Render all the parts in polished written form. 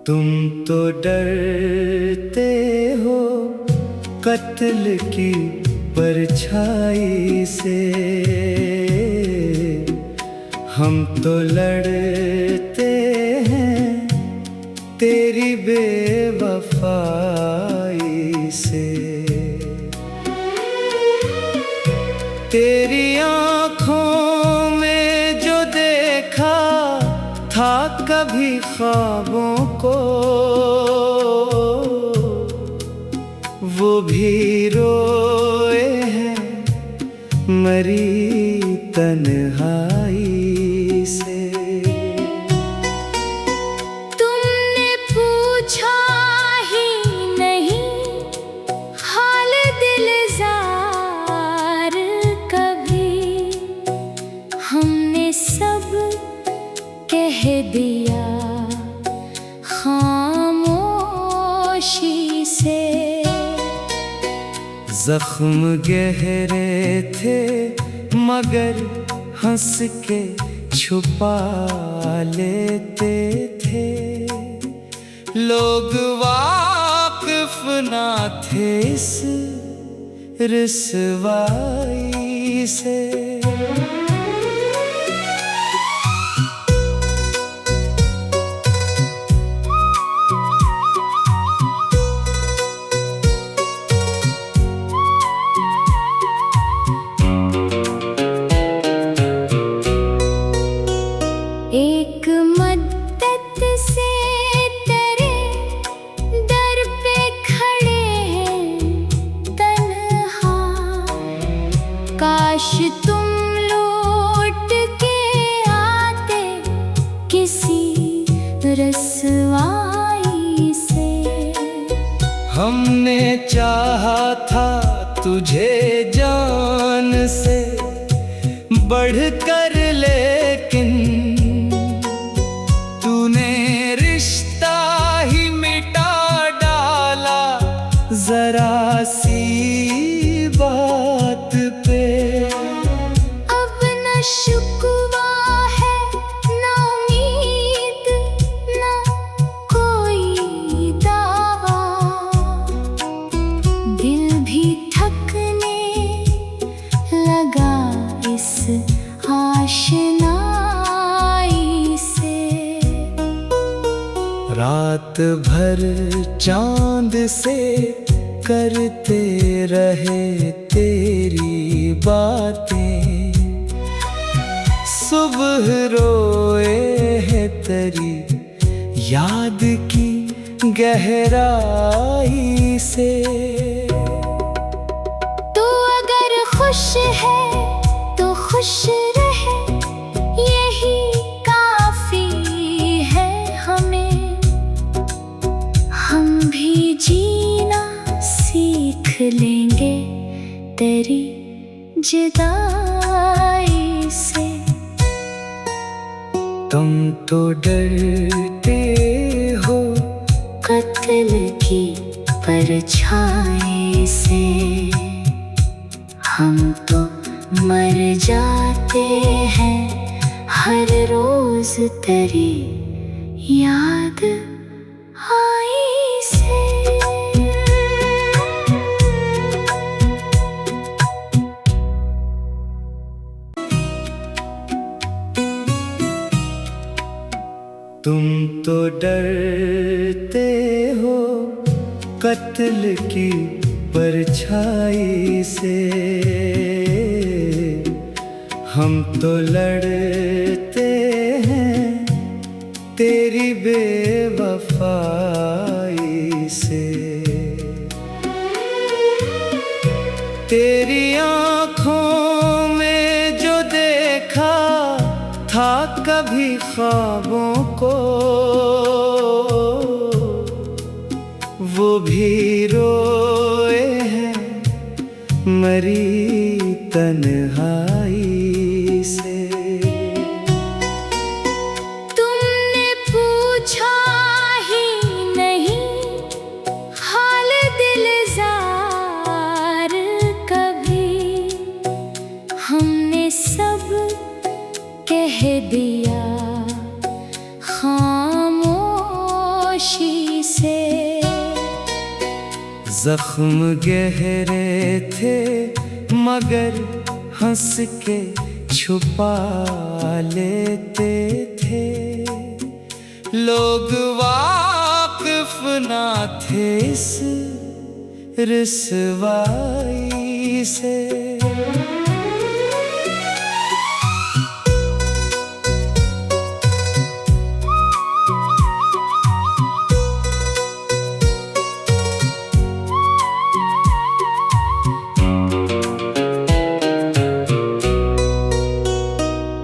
तुम तो डरते हो कत्ल की परछाई से, हम तो लड़ते हैं तेरी बेवफाई से। तेरी आँखों में जो देखा था कभी ख्वाबों को, वो भी रोए हैं मरी तन्हाई से। तुमने पूछा ही नहीं हाल दिलजार कभी, हमने सब कह दिया खामोशी से। जख्म गहरे थे मगर हंस के छुपा लेते थे, लोग वाकिफ ना थे इस रुसवाई से। एक मद्दत से तेरे दर पे खड़े हैं तन्हा, काश तुम लौट के आते किसी रसवाई से। हमने चाहा था तुझे जान से बढ़कर, लेकिन तूने रिश्ता ही मिटा डाला जरा सी बात पे। अब न शुक्वा है न उम्मीद न कोई दावा, दिल भी थकने लगा इस आशनाई से। रात भर चांद से करते रहे तेरी बातें, सुबह रोए है तेरी याद की गहराई से। तू अगर खुश है तो खुश रहे, यही काफी है हमें। हम भी जीना सीख लेंगे तेरी जुदाई से। तुम तो डरते हो कत्ल की परछाई से, हम तो मर जाते हैं हर रोज तेरी याद आई से। तुम तो डरते हो कत्ल की परछाई से, हम तो लड़ते हैं तेरी बेवफाई से। तेरी आँखों में जो देखा था कभी ख्वाबों को, वो भी रोए हैं मरी तन्हाई से। तुमने पूछा ही नहीं हाल दिलजार कभी, हमने सब कह दिया खामोशी जख्म गहरे थे मगर हंस के छुपा लेते थे। लोग वाकिफ ना थे इस रुसवाई से।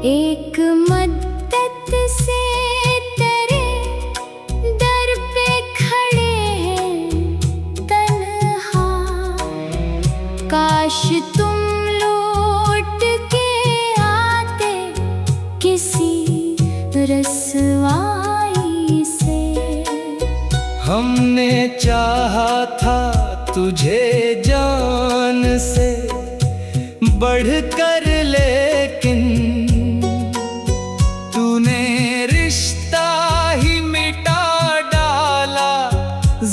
एक मद्दत से तेरे दर पे खड़े हैं तन्हा, काश तुम लौट के आते किसी रसवाई से। हमने चाहा था तुझे जान से बढ़कर, लेकिन तूने रिश्ता ही मिटा डाला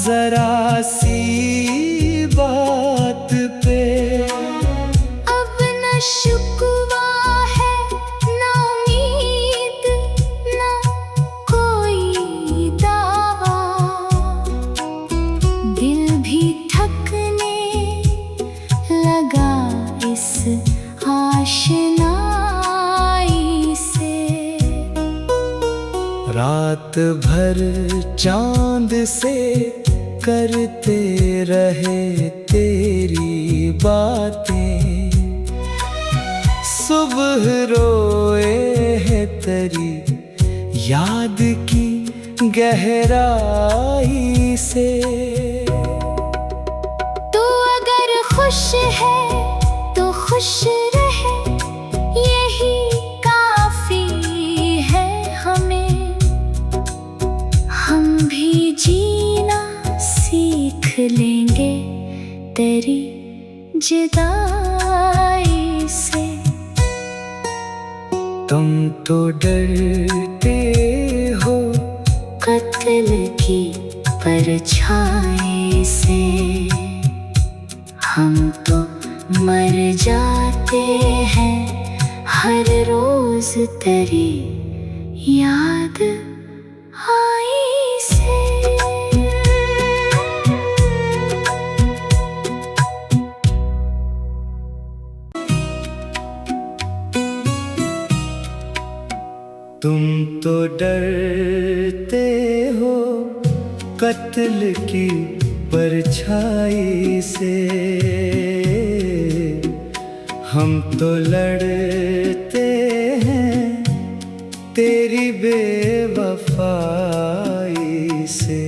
जरा सी बात पे। अब न शुक्वा है न उम्मीद न कोई दावा, दिल भी थकने लगा इस आशनाई से। रात भर चांद से करते रहे तेरी बातें, सुबह रोए है तेरी याद की गहराई से। तू अगर खुश है तो खुश रहे, यही काफी है हमें। हम भी जीना सीख लेंगे तेरी जुदाई से। तुम तो डरते हो कत्ल की परछाई से, हम तो मर जाते हैं हर रोज तेरी याद आई से। तुम तो डरते हो कत्ल की परछाई से, हम तो लड़ते हैं तेरी बेवफाई से।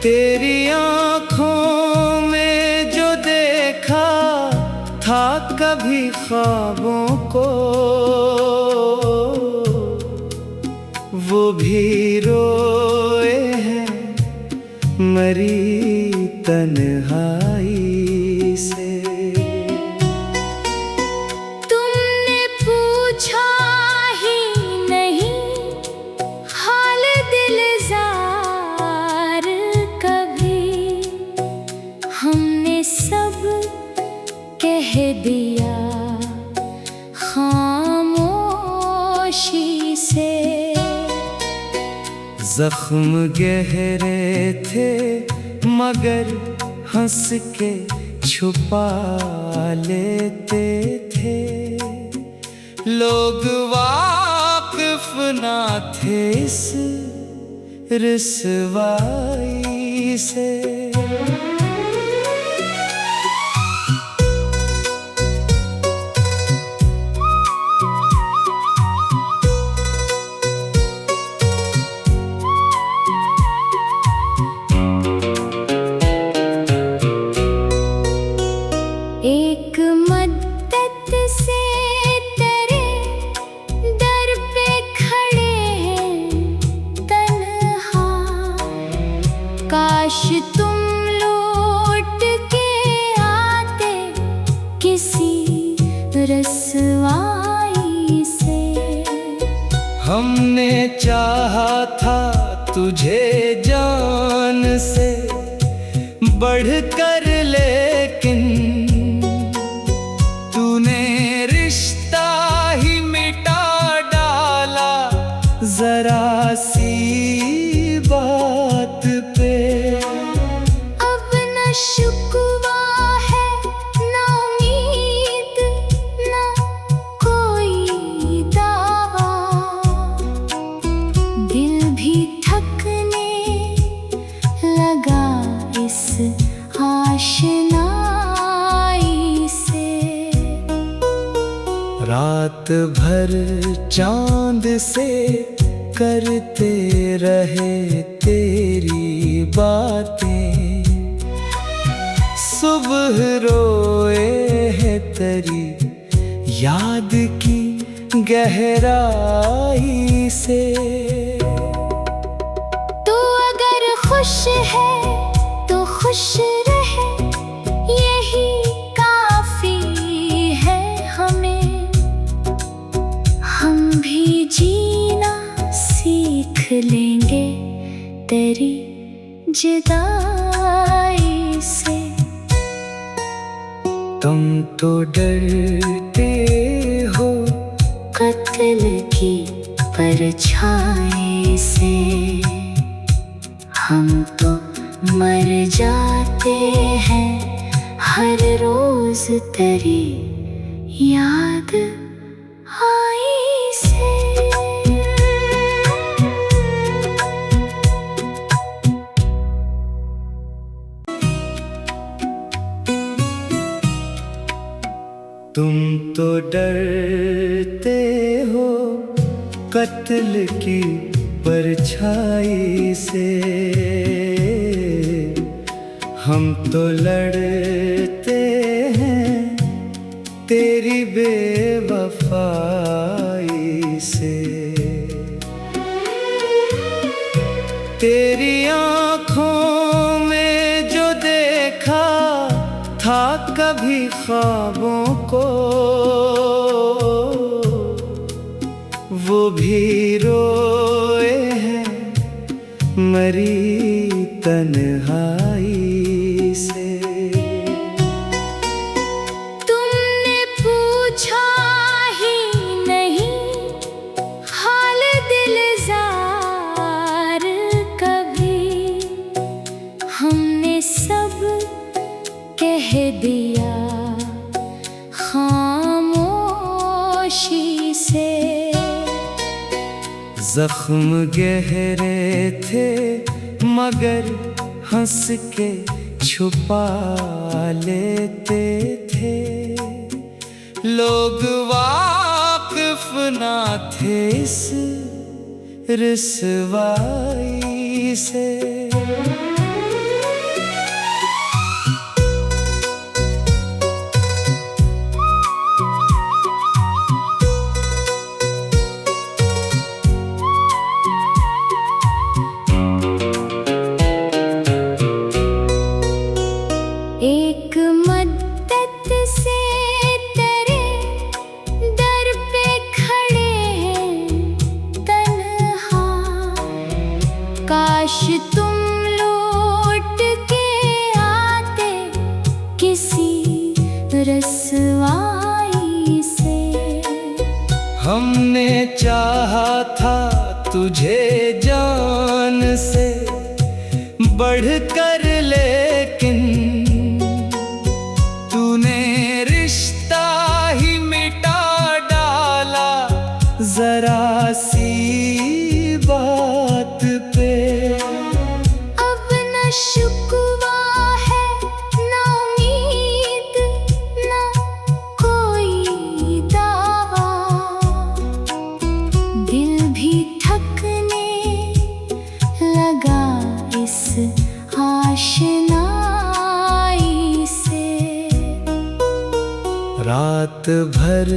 तेरी आँखों में जो देखा था कभी ख्वाबों को, वो भी रोए हैं मरी तन्हाई से। तुमने पूछा ही नहीं हाल दिलजार कभी, हमने सब कह दिया खामोशी से। जख्म गहरे थे मगर हंस के छुपा लेते थे। लोग वाकिफ ना थे इस रुसवाई से। एक मद्दत से तेरे दर पे खड़े हैं तन्हा, काश तुम लौट के आते किसी रसवाई से। हमने चाहा था तुझे जान से बढ़कर, लेकिन तूने रिश्ता ही मिटा डाला जरा सी बात पे। अब न शुक्वा है ना उम्मीद ना कोई दावा, दिल भी थकने लगा इस आशनाई से। रात भर चांद से करते रहे तेरी बातें, सुबह रोए है तेरी याद की गहराई से। तू अगर खुश है तो खुश रहे, यही काफी है हमें। हम भी जीना सीख लेंगे तेरी जुदाई से। तुम तो डरते हो कत्ल की परछाई से, हम तो मर जाते हैं हर रोज तेरी याद आई से। तुम तो डरते हो कत्ल की परछाई से, हम तो लड़ते हैं तेरी बेवफाई से। तेरी आँखों में जो देखा था कभी ख्वाबों को, वो भी रोए हैं मरी तन्हाई से। तुमने पूछा ही नहीं हाल दिलजार कभी, हमने सब कह दिया खामोशी से। जख्म गहरे थे मगर हंस के छुपा लेते थे, लोग वाकिफ ना थे इस रुसवाई से। एक मद्दत से तेरे दर पे खड़े हैं तन्हा, काश तुम लौट के आते किसी रसवाई से। हमने चाहा था तुझे जान से बढ़कर, लेकिन तूने रिश्ता ही मिटा डाला जरा सी बात पे। अब न शुक्वा है ना उम्मीद ना कोई दावा, दिल भी थकने लगा इस आशनाई से। रात भर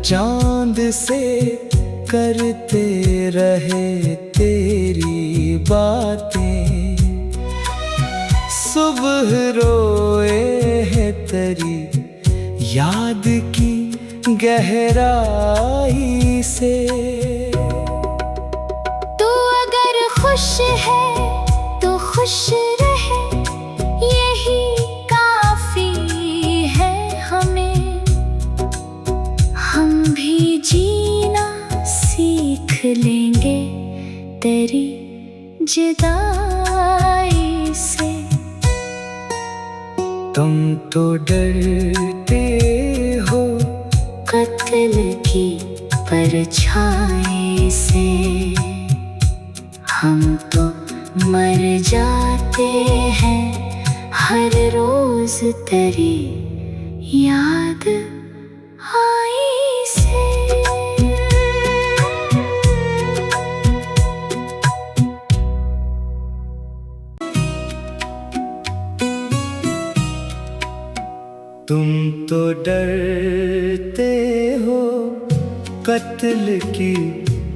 चांद से करते रहे तेरी बातें, सुबह रोए है तेरी याद की गहराई से। तू अगर खुश है तो खुश रहे, यही काफी है हमें। हम भी जीना सीख लेंगे तेरी जुदाई से। तुम तो डरते हो कत्ल की परछाई से, हम तो मर जाते हैं हर रोज तेरी याद आई से। तुम तो डरते हो कत्ल की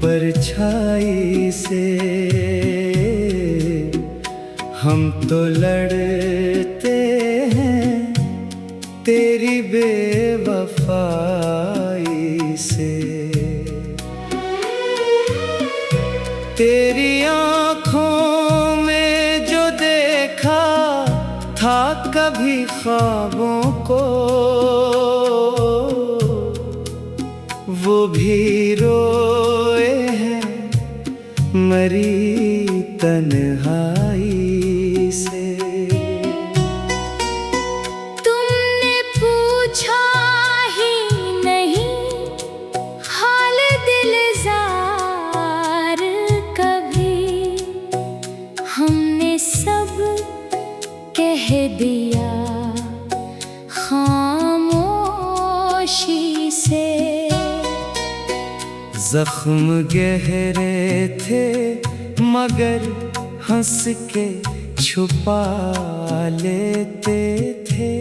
परछाई से, हम तो लड़ते हैं तेरी बेवफाई से। तेरी आँखों में जो देखा था कभी ख्वाबों को, वो भी रोए हैं मरी तन्हाई से। तुमने पूछा ही नहीं हाल दिलजार कभी, हमने सब कह दिया खामोशी से। जख्म गहरे थे मगर हंस के छुपा लेते थे,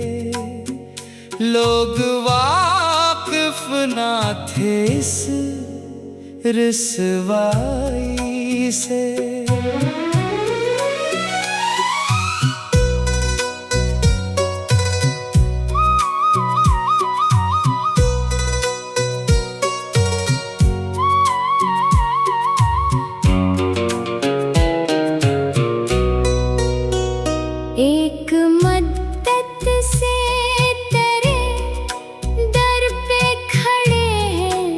लोग वाकिफ ना थे इस रुसवाई से। एक मद्दत से तेरे दर पे खड़े हैं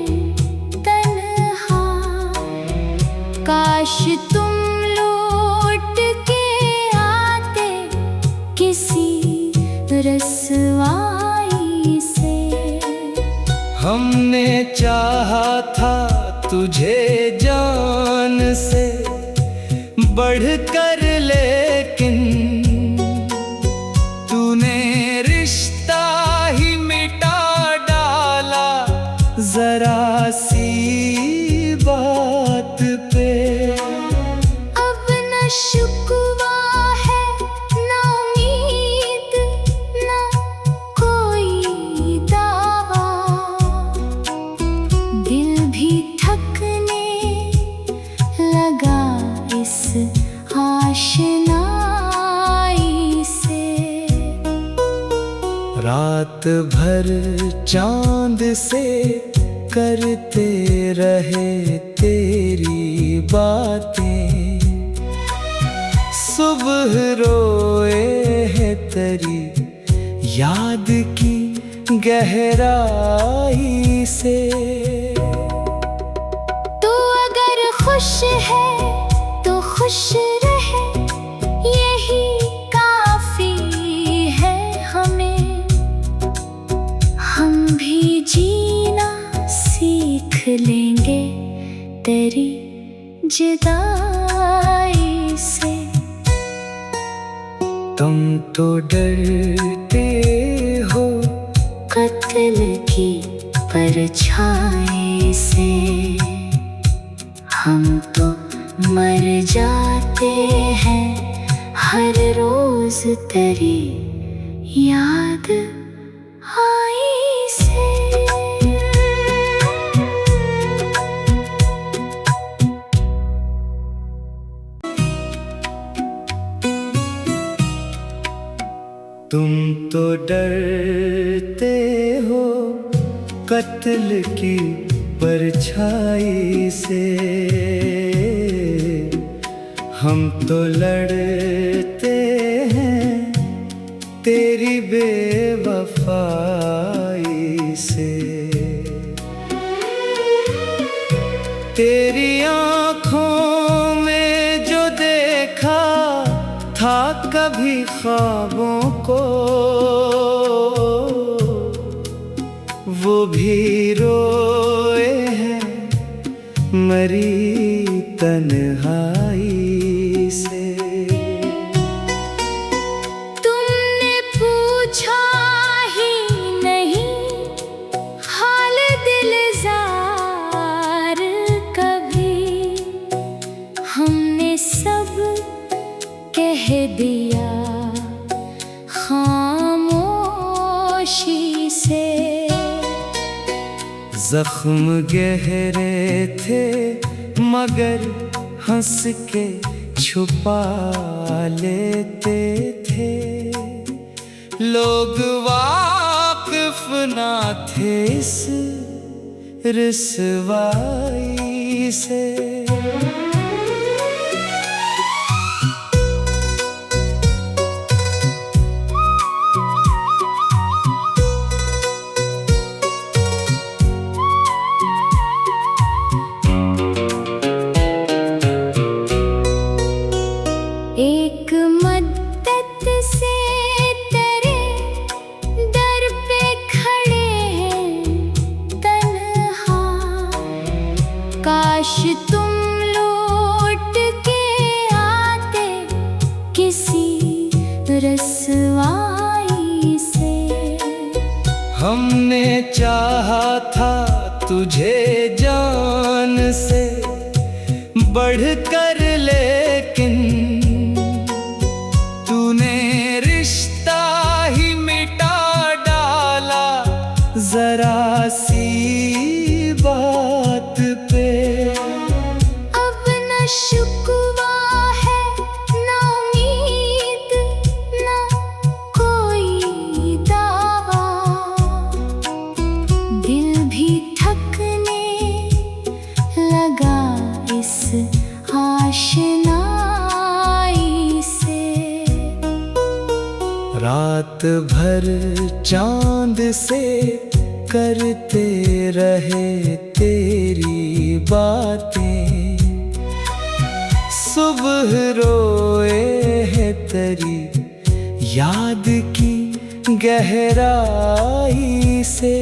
तन्हा, काश तुम लौट के आते किसी रसवाई से। हमने चाहा था तुझे जान से बढ़कर, लेकिन तूने रिश्ता ही मिटा डाला जरा सी बात पे। अब न शुक्वा है न उम्मीद न कोई दावा, दिल भी थकने लगा इस आशनाई से। रात भर चांद से करते रहे तेरी बातें, सुबह रोए है तेरी याद की गहराई से। तो अगर खुश है तो खुश रहे, यही काफी है हमें। हम भी जीना सीख लेंगे तेरी जुदाई से। तुम तो डरते हो कत्ल की परछाई से, हम तो मर जाते हैं हर रोज तेरी याद आई से। तुम तो डरते हो कत्ल की परछाई से, हम तो लड़ते हैं तेरी बेवफाई से। तेरी आँखों में जो देखा था कभी ख्वाबों को, वो भी रोए हैं मरी तन्हाई से। तुमने पूछा ही नहीं हाल दिलजार कभी, हमने सब कह दिया खामोशी से। जख्म गहरे थे मगर हंस के छुपा लेते थे। लोग वाकिफ ना थे इस रुसवाई से। एक मद्दत से तेरे दर पे खड़े हैं तन्हा, काश तुम लौट के आते किसी रसवाई से। हमने चाहा था तुझे जान से बढ़कर, लेकिन तूने रिश्ता ही मिटा डाला जरा सी बात पे। अब न शुक्वा है न उम्मीद न कोई दावा, दिल भी थकने लगा इस आशनाई से। रात भर चांद से करते रहे तेरी बातें, सुबह रोए है तेरी याद की गहराई से।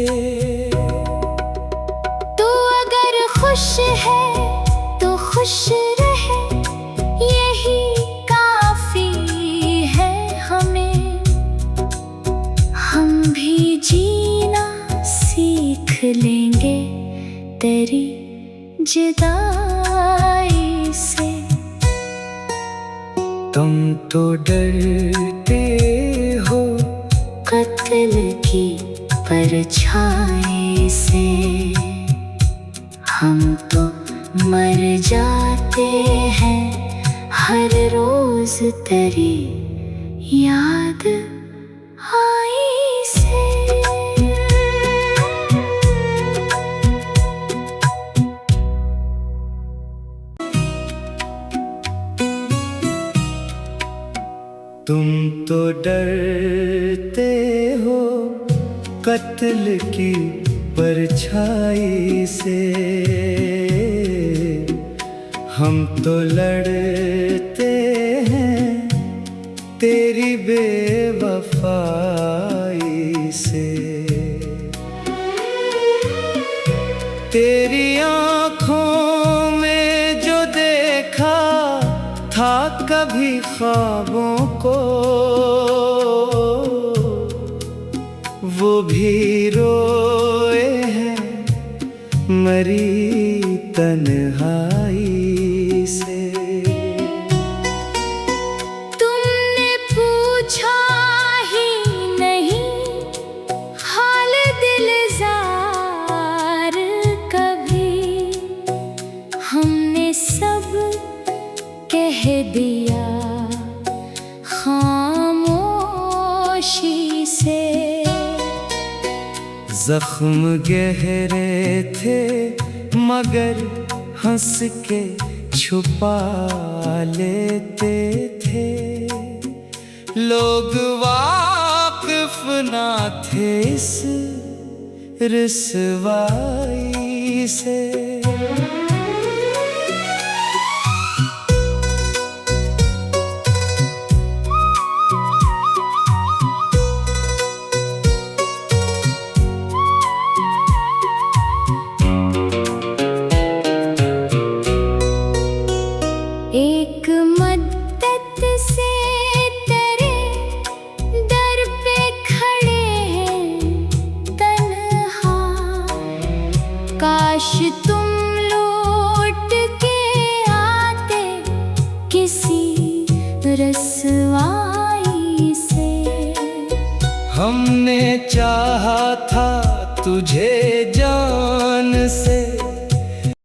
तू अगर खुश है तो खुश रहे, यही काफी है हमें। हम भी जीना सीख लेंगे तेरी जुदाई से। तुम तो डरते हो कत्ल की परछाई से, हम तो मर जाते हैं हर रोज तेरी याद आई से। तुम तो डरते हो कत्ल की परछाई से, हम तो लड़ते हैं तेरी बेवफाई से। तेरी आँखों में जो देखा था कभी ख्वाबों को, वो भी रोए हैं मरी तन्हाई से। तुमने पूछा ही नहीं हाल दिलजार कभी, हमने सब कह दिया खामोशी से। जख्म गहरे थे मगर हंस के छुपा लेते थे। लोग वाकिफ ना थे इस रुसवाई से। एक मद्दत से तेरे दर पे खड़े हैं तन्हा। काश तुम लौट के आते किसी रसवाई से। हमने चाहा था तुझे